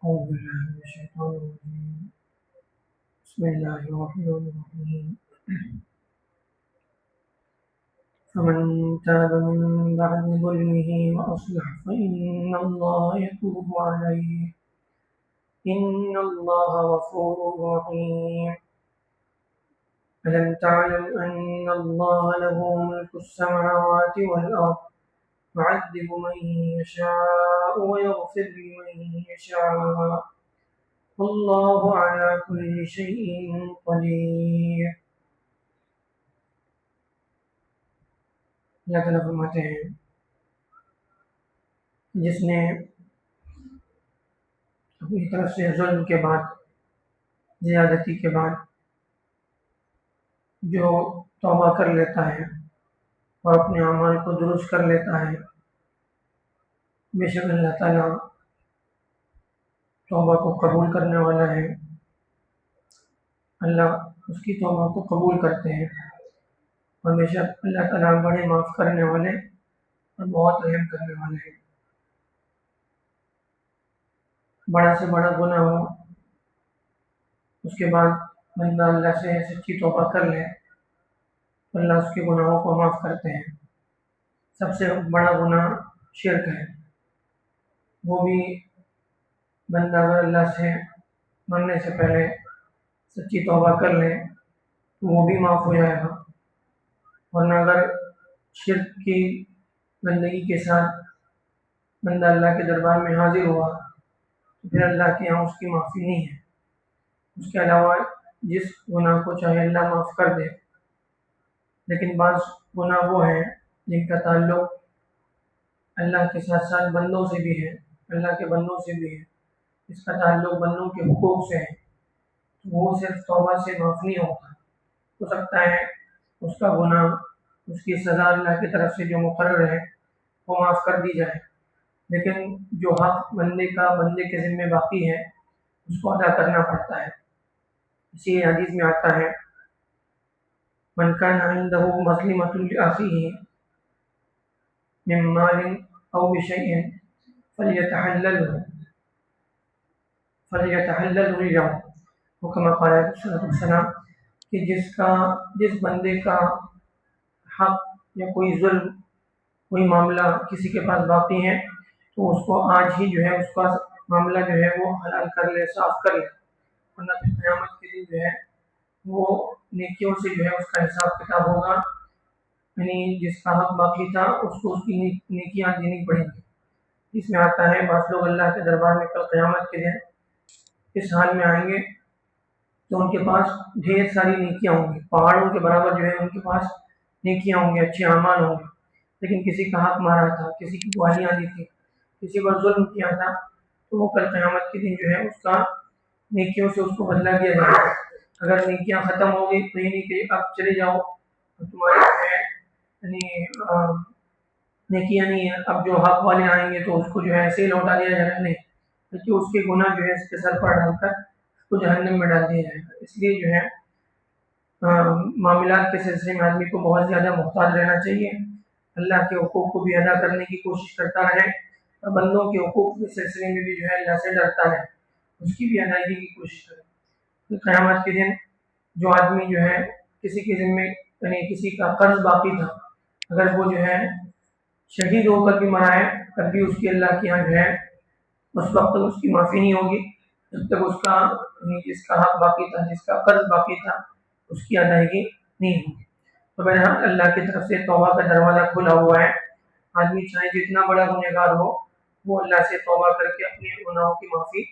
أعوذ بالله من الشيطان الرجيم بسم الله الرحمن الرحيم فمن تاب من بعد ظلمه وأصلح فإن الله يتوب عليه إن الله غفور رحيم ألم تعلم أن الله له ملك السماوات والأرض يعذب من يشاء ويغفر لمن يشاء والله على كل شيء قدير۔ اللہ تعالیٰ فرماتے ہیں جس نے اپنی طرف سے ظلم کے بعد، زیادتی کے بعد جو توبہ کر لیتا ہے اور اپنے اعمال کو درست کر لیتا ہے، بے شک اللہ تعالیٰ توبہ کو قبول کرنے والا ہے۔ اللہ اس کی توبہ کو قبول کرتے ہیں اور بے شک اللہ تعالیٰ بڑے معاف کرنے والے اور بہت رحم کرنے والے ہیں۔ بڑا سے بڑا گناہ ہو، اس کے بعد بندہ اللہ سے سچی توبہ کر لے تو اللہ اس کے گناہوں کو معاف کرتے ہیں۔ سب سے بڑا گناہ شرک ہے، وہ بھی بندہ اگر اللہ سے مرنے سے پہلے سچی توبہ کر لے تو وہ بھی معاف ہو جائے گا، ورنہ اگر شرک کی بندگی کے ساتھ بندہ اللہ کے دربار میں حاضر ہوا تو پھر اللہ کے یہاں اس کی معافی نہیں ہے۔ اس کے علاوہ جس گناہ کو چاہے اللہ معاف کر دے، لیکن بعض گناہ وہ ہیں جن کا تعلق اللہ کے ساتھ ساتھ بندوں سے بھی ہے، اللہ کے بندوں سے بھی ہے، اس کا تعلق بندوں کے حقوق سے ہے، وہ صرف توبہ سے معاف نہیں ہوتا۔ ہو سکتا ہے اس کا گناہ، اس کی سزا اللہ کی طرف سے جو مقرر ہے وہ معاف کر دی جائے، لیکن جو حق بندے کے ذمہ باقی ہے اس کو ادا کرنا پڑتا ہے۔ اسی حدیث میں آتا ہے من کان عنده مظلمۃ لأخیہ من مال او بشیء فلیتحللہ اليوم، وکما قال علیہ الصلوۃ والسلام، کہ جس بندے کا حق یا کوئی ظلم، کوئی معاملہ کسی کے پاس باقی ہے تو اس کو آج ہی جو ہے اس کا معاملہ جو ہے وہ حلال کر لے، صاف کر لے، ورنہ پھر قیامت کے دن جو ہے وہ نیکیوں سے جو ہے اس کا حساب کتاب ہوگا، یعنی جس کا حق باقی تھا اس کو اس کی نیکیاں دینی پڑیں گی۔ اس میں آتا ہے بعض لوگ اللہ کے دربار میں کل قیامت کے دن اس حال میں آئیں گے تو ان کے پاس ڈھیر ساری نیکیاں ہوں گی، پہاڑوں کے برابر جو ہے ان کے پاس نیکیاں ہوں گی، اچھے اعمال ہوں گے، لیکن کسی کا حق مارا تھا، کسی کی گواہیاں دی تھی، کسی پر ظلم کیا تھا، تو وہ کل قیامت کے دن جو ہے اس کا نیکیوں سے اس کو بدلہ دیا جائے گا۔ اگر نیکیاں ختم ہو گئی تو یہ نہیں کہ اب چلے جاؤ تمہاری جو ہے یعنی نیکیاں نہیں ہیں، اب جو حق والے آئیں گے تو اس کو جو ہے ایسے ہی لوٹا دیا جائے گا، نہیں، بلکہ اس کے گناہ جو ہے اس کے سر پر ڈال کر اس کو جہنم میں ڈال دیا جائے گا۔ اس لیے جو ہے معاملات کے سلسلے میں آدمی کو بہت زیادہ محتاط رہنا چاہیے، اللہ کے حقوق کو بھی ادا کرنے کی کوشش کرتا رہے اور بندوں کے حقوق کے سلسلے میں بھی جو ہے اللہ سے ڈرتا رہے، اس کی بھی ادائیگی کی کوشش کرے۔ قیامت کے دن جو آدمی جو ہے کسی کے ذمے یعنی کسی کا قرض باقی تھا، اگر وہ جو ہے شہید ہو کر بھی مرائے تب بھی اس کی اللہ کے یہاں جو ہے اس وقت تک اس کی معافی نہیں ہوگی جب تک اس کا یعنی جس کا حق باقی تھا، جس کا قرض باقی تھا، اس کی ادائیگی نہیں ہوگی۔ تو بہرحال اللہ کی طرف سے توبہ کا دروازہ کھلا ہوا ہے، آدمی چاہے جتنا بڑا گنہگار ہو وہ اللہ سے توبہ کر کے اپنے گناہوں کی معافی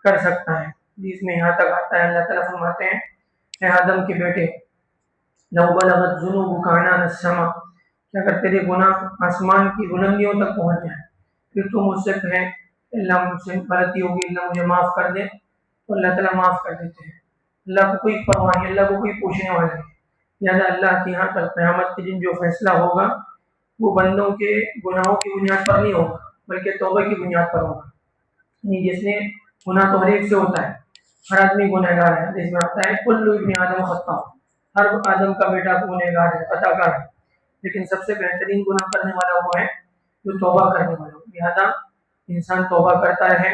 کر سکتا ہے۔ جس میں یہاں تک آتا ہے اللہ تعالیٰ فرماتے ہیں اے آدم کے بیٹے لو بلغت ذنوبک عنان السماء، کہ اگر تیرے گناہ آسمان کی بلندیوں تک پہنچ جائیں پھر تو مجھ سے کہیں اللہ مجھ سے غلطی ہوگی، اللہ مجھے معاف کر دے، تو اللہ تعالیٰ معاف کر دیتے ہیں۔ اللہ کو کوئی پرواہ نہیں، اللہ کو کوئی پوچھنے والا نہیں، لہٰذا اللہ کے یہاں کل قیامت کے دن جو فیصلہ ہوگا وہ بندوں کے گناہوں کی بنیاد پر نہیں ہوگا بلکہ توبہ کی بنیاد پر ہوگا۔ یعنی جس نے گناہ تو ہر ایک سے ہوتا ہے، ہر آدمی گنہگار ہے، جس میں آتا ہے کل ابن آدم خطا، ہر آدم کا بیٹا گنہگار ہے، خطا کار ہے، لیکن سب سے بہترین گناہ کرنے والا وہ ہے جو توبہ کرنے والا ہو۔ لہٰذا انسان توبہ کرتا رہے،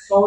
100